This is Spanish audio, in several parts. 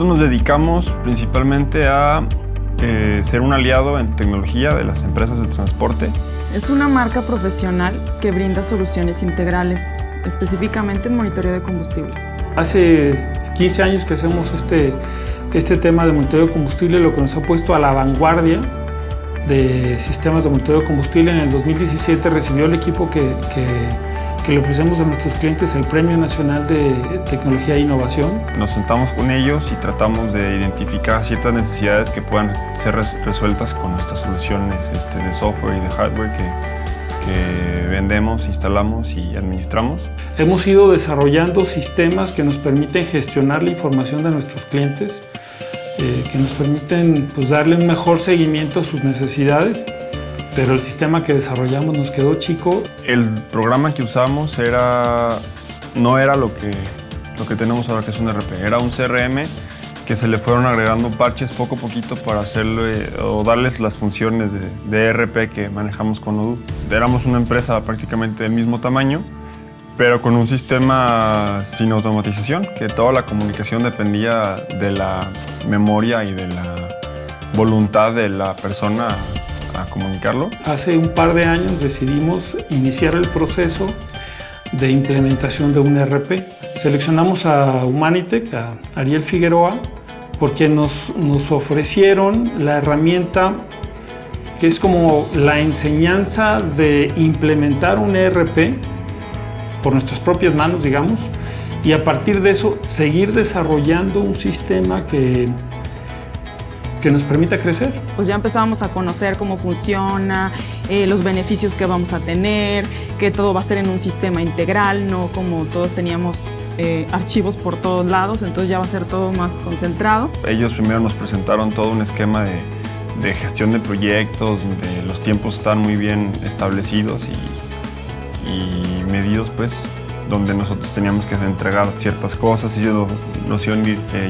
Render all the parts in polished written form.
Nosotros nos dedicamos principalmente a ser un aliado en tecnología de las empresas de transporte. Es una marca profesional que brinda soluciones integrales, específicamente en monitoreo de combustible. Hace 15 años que hacemos este tema de monitoreo de combustible, lo que nos ha puesto a la vanguardia de sistemas de monitoreo de combustible. En el 2017 recibió el equipo que le ofrecemos a nuestros clientes el Premio Nacional de Tecnología e Innovación. Nos sentamos con ellos y tratamos de identificar ciertas necesidades que puedan ser resueltas con nuestras soluciones de software y de hardware que vendemos, instalamos y administramos. Hemos ido desarrollando sistemas que nos permiten gestionar la información de nuestros clientes, que nos permiten darle un mejor seguimiento a sus necesidades, pero el sistema que desarrollamos nos quedó chico. El programa que usamos no era lo que tenemos ahora, que es un ERP, era un CRM que se le fueron agregando parches poco a poquito para hacerlo o darles las funciones de ERP que manejamos con Odoo. Éramos una empresa prácticamente del mismo tamaño, pero con un sistema sin automatización, que toda la comunicación dependía de la memoria y de la voluntad de la persona a comunicarlo. Hace un par de años decidimos iniciar el proceso de implementación de un ERP. Seleccionamos a Humanitec, a Ariel Figueroa, porque nos ofrecieron la herramienta que es como la enseñanza de implementar un ERP por nuestras propias manos, digamos, y a partir de eso seguir desarrollando un sistema que nos permita crecer. Pues ya empezamos a conocer cómo funciona, los beneficios que vamos a tener, que todo va a ser en un sistema integral, no como todos teníamos archivos por todos lados, entonces ya va a ser todo más concentrado. Ellos primero nos presentaron todo un esquema de gestión de proyectos, donde los tiempos están muy bien establecidos y medidos, donde nosotros teníamos que entregar ciertas cosas y ellos nos iban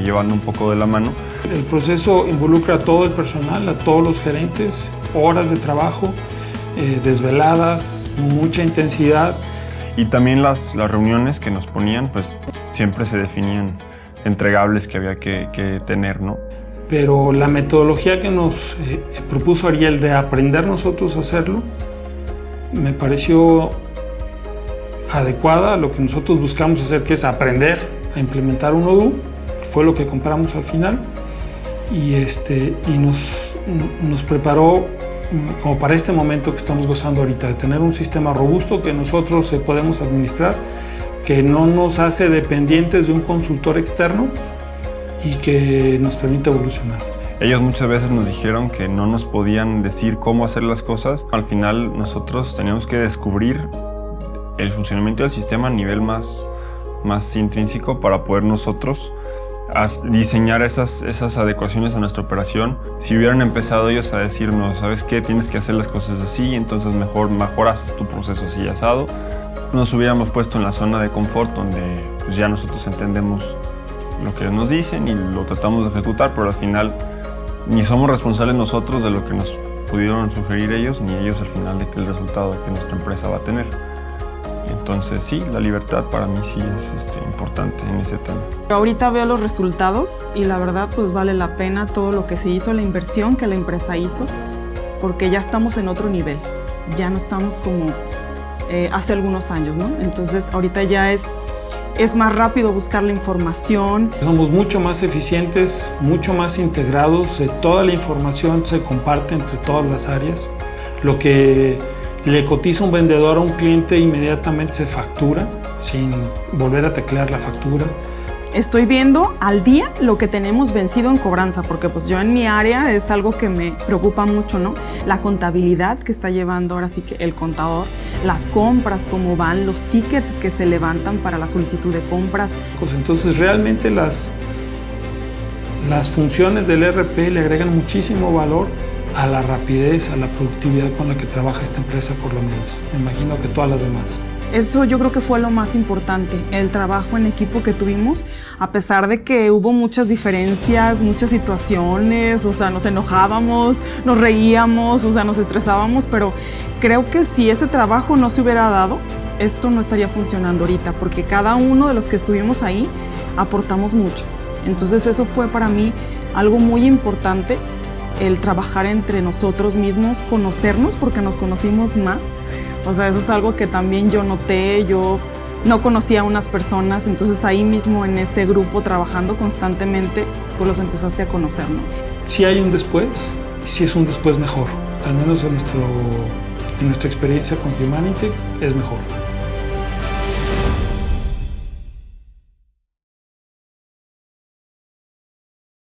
llevando un poco de la mano. El proceso involucra a todo el personal, a todos los gerentes, horas de trabajo, desveladas, mucha intensidad. Y también las reuniones que nos ponían, siempre se definían entregables que había que tener, ¿no? Pero la metodología que nos propuso Ariel de aprender nosotros a hacerlo, me pareció adecuada a lo que nosotros buscamos hacer, que es aprender a implementar un Odoo. Fue lo que compramos al final y nos preparó como para este momento que estamos gozando ahorita, de tener un sistema robusto que nosotros podemos administrar, que no nos hace dependientes de un consultor externo y que nos permite evolucionar. Ellos muchas veces nos dijeron que no nos podían decir cómo hacer las cosas. Al final nosotros teníamos que descubrir el funcionamiento del sistema a nivel más intrínseco para poder nosotros diseñar esas adecuaciones a nuestra operación. Si hubieran empezado ellos a decirnos, ¿sabes qué? Tienes que hacer las cosas así, entonces mejor haces tu proceso así asado. Nos hubiéramos puesto en la zona de confort donde ya nosotros entendemos lo que nos dicen y lo tratamos de ejecutar, pero al final ni somos responsables nosotros de lo que nos pudieron sugerir ellos, ni ellos al final del resultado que nuestra empresa va a tener. Entonces sí, la libertad para mí sí es importante en ese tema. Ahorita veo los resultados y la verdad vale la pena todo lo que se hizo, la inversión que la empresa hizo, porque ya estamos en otro nivel, ya no estamos como hace algunos años, ¿no? Entonces ahorita ya es más rápido buscar la información. Somos mucho más eficientes, mucho más integrados, toda la información se comparte entre todas las áreas. Lo que le cotiza un vendedor a un cliente inmediatamente se factura sin volver a teclear la factura. Estoy viendo al día lo que tenemos vencido en cobranza, porque yo en mi área es algo que me preocupa mucho, ¿no? La contabilidad que está llevando ahora sí que el contador, las compras, cómo van, los tickets que se levantan para la solicitud de compras. Entonces realmente las funciones del ERP le agregan muchísimo valor a la rapidez, a la productividad con la que trabaja esta empresa, por lo menos. Me imagino que todas las demás. Eso yo creo que fue lo más importante, el trabajo en equipo que tuvimos, a pesar de que hubo muchas diferencias, muchas situaciones, nos enojábamos, nos reíamos, nos estresábamos, pero creo que si ese trabajo no se hubiera dado, esto no estaría funcionando ahorita, porque cada uno de los que estuvimos ahí aportamos mucho. Entonces eso fue para mí algo muy importante, el trabajar entre nosotros mismos, conocernos porque nos conocimos más. O sea, eso es algo que también yo noté, yo no conocía a unas personas, entonces ahí mismo en ese grupo trabajando constantemente, pues los empezaste a conocer, ¿no? Sí hay un después, y sí es un después mejor, al menos en nuestra experiencia con Humanitec es mejor.